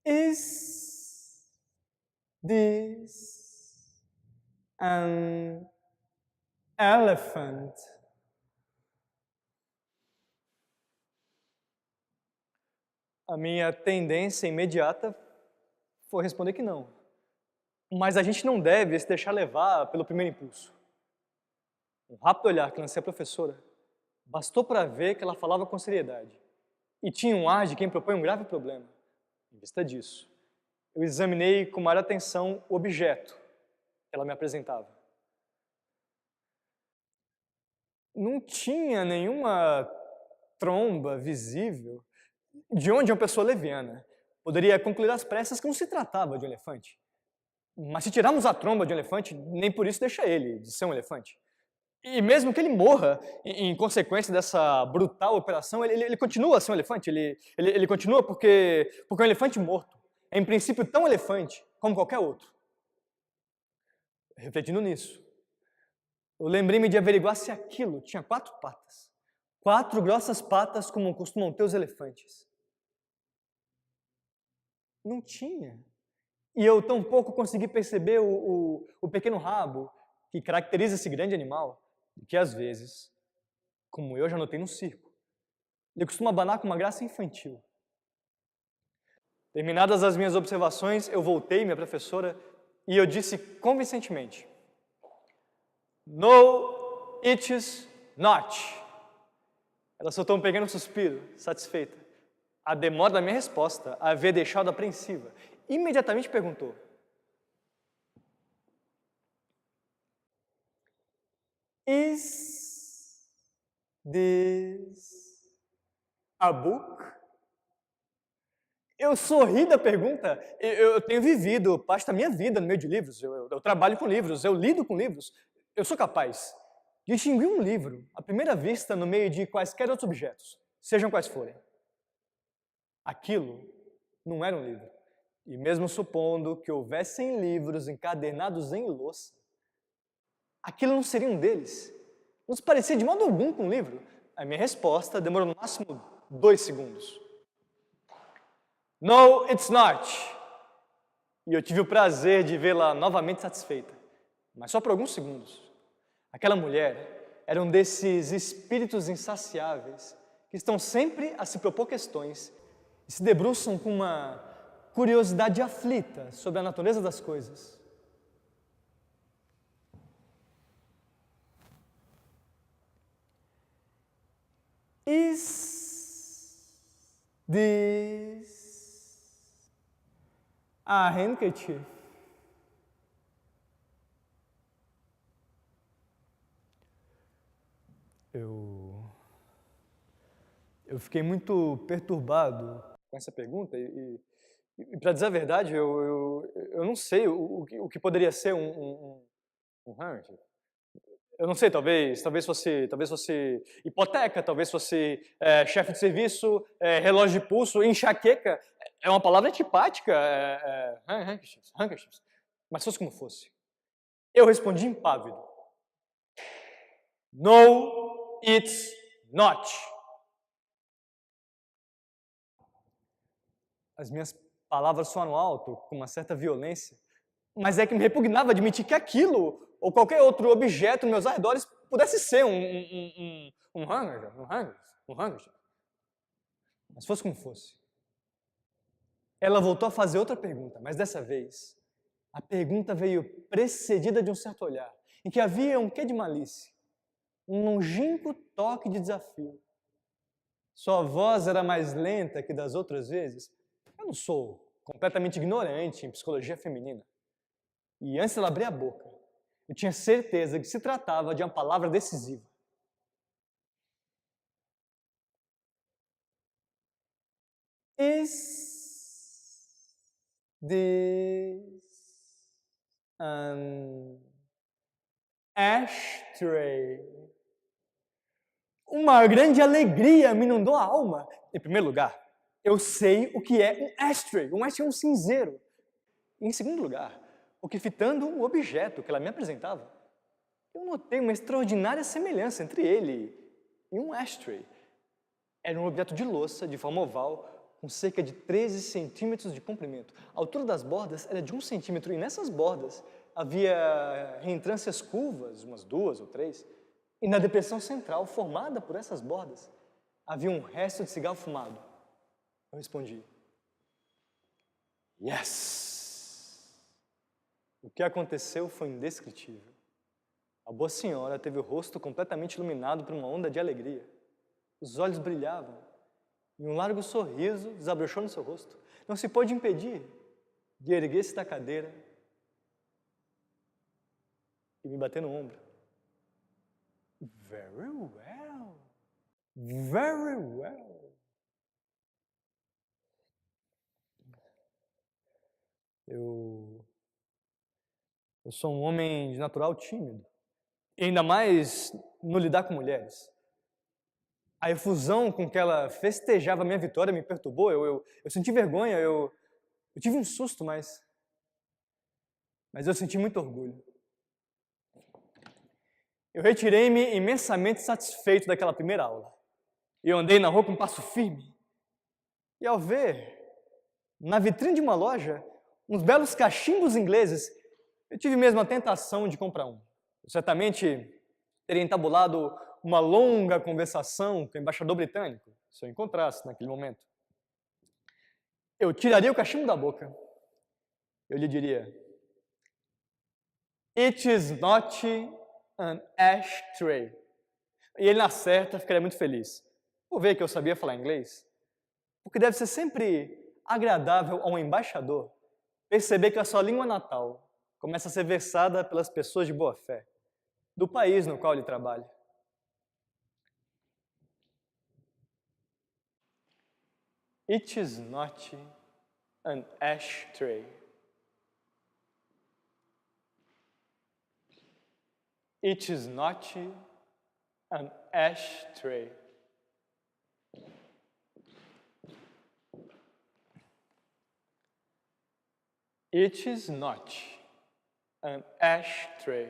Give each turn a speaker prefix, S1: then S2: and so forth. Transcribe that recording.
S1: Is this an elephant? A minha tendência imediata foi responder que não. Mas a gente não deve se deixar levar pelo primeiro impulso. Um rápido olhar que lancei à professora bastou para ver que ela falava com seriedade e tinha um ar de quem propõe um grave problema. Em vista disso, eu examinei com maior atenção o objeto que ela me apresentava. Não tinha nenhuma tromba visível de onde uma pessoa leviana poderia concluir às pressas que não se tratava de um elefante. Mas se tirarmos a tromba de um elefante, nem por isso deixa ele de ser um elefante. E mesmo que ele morra em consequência dessa brutal operação, ele continua a ser um elefante, ele continua porque é um elefante morto. É em princípio tão elefante como qualquer outro. Refletindo nisso, eu lembrei-me de averiguar se aquilo tinha 4 patas. 4 grossas patas como costumam ter os elefantes. Não tinha. E eu tampouco consegui perceber o pequeno rabo que caracteriza esse grande animal, e que às vezes, como eu já notei no circo, ele costuma abanar com uma graça infantil. Terminadas as minhas observações, eu voltei, minha professora, e eu disse convincentemente: No, it is not. Ela soltou um pequeno suspiro, satisfeita. A demora da minha resposta a havia deixado apreensiva. Imediatamente perguntou: Is this a book? Eu sorri da pergunta. Eu tenho vivido parte da minha vida no meio de livros. Eu trabalho com livros, eu lido com livros. Eu sou capaz de distinguir um livro, à primeira vista, no meio de quaisquer outros objetos, sejam quais forem. Aquilo não era um livro. E mesmo supondo que houvessem livros encadernados em louça, aquilo não seria um deles. Não se parecia de modo algum com um livro. A minha resposta demorou no máximo 2 segundos. No, it's not. E eu tive o prazer de vê-la novamente satisfeita, mas só por alguns segundos. Aquela mulher era um desses espíritos insaciáveis que estão sempre a se propor questões e se debruçam com uma curiosidade aflita sobre a natureza das coisas. Is this a handkerchief? Eu fiquei muito perturbado com essa pergunta e para dizer a verdade, eu não sei o que poderia ser um handkerchief. Eu não sei, talvez fosse hipoteca, talvez fosse chefe de serviço, relógio de pulso, enxaqueca. É uma palavra antipática, handkerchiefs. Mas fosse como fosse. Eu respondi impávido. No, it's not. As minhas palavras soaram alto, com uma certa violência, mas é que me repugnava admitir que aquilo, ou qualquer outro objeto nos meus arredores, pudesse ser um handkerchief. Mas fosse como fosse. Ela voltou a fazer outra pergunta, mas dessa vez, a pergunta veio precedida de um certo olhar, em que havia um quê de malícia, um longínquo toque de desafio. Sua voz era mais lenta que das outras vezes. Eu não sou completamente ignorante em psicologia feminina. E antes dela abrir a boca, eu tinha certeza que se tratava de uma palavra decisiva. Is this an ashtray? Uma grande alegria me inundou a alma. Em primeiro lugar, eu sei o que é um ashtray. Um ashtray é um cinzeiro. E, em segundo lugar, o que fitando o objeto que ela me apresentava, eu notei uma extraordinária semelhança entre ele e um ashtray. Era um objeto de louça, de forma oval, com cerca de 13 centímetros de comprimento. A altura das bordas era de 1 centímetro e nessas bordas havia reentrâncias curvas, umas 2 ou 3, e na depressão central, formada por essas bordas, havia um resto de cigarro fumado. Eu respondi, yes! O que aconteceu foi indescritível. A boa senhora teve o rosto completamente iluminado por uma onda de alegria. Os olhos brilhavam e um largo sorriso desabrochou no seu rosto. Não se pôde impedir de erguer-se da cadeira e me bater no ombro. Very well. Very well. Eu sou um homem de natural tímido. E ainda mais no lidar com mulheres. A efusão com que ela festejava a minha vitória me perturbou. Eu senti vergonha, eu tive um susto, mas eu senti muito orgulho. Eu retirei-me imensamente satisfeito daquela primeira aula. E eu andei na rua com um passo firme. E ao ver, na vitrine de uma loja, uns belos cachimbos ingleses, eu tive mesmo a tentação de comprar um. Eu certamente teria entabulado uma longa conversação com o embaixador britânico, se eu encontrasse naquele momento. Eu tiraria o cachimbo da boca. Eu lhe diria, it is not an ashtray. E ele, na certa, ficaria muito feliz. Por ver que eu sabia falar inglês. Porque deve ser sempre agradável a um embaixador perceber que a sua língua natal começa a ser versada pelas pessoas de boa fé, do país no qual ele trabalha. It is not an ashtray. It is not an ashtray. It is not an ashtray.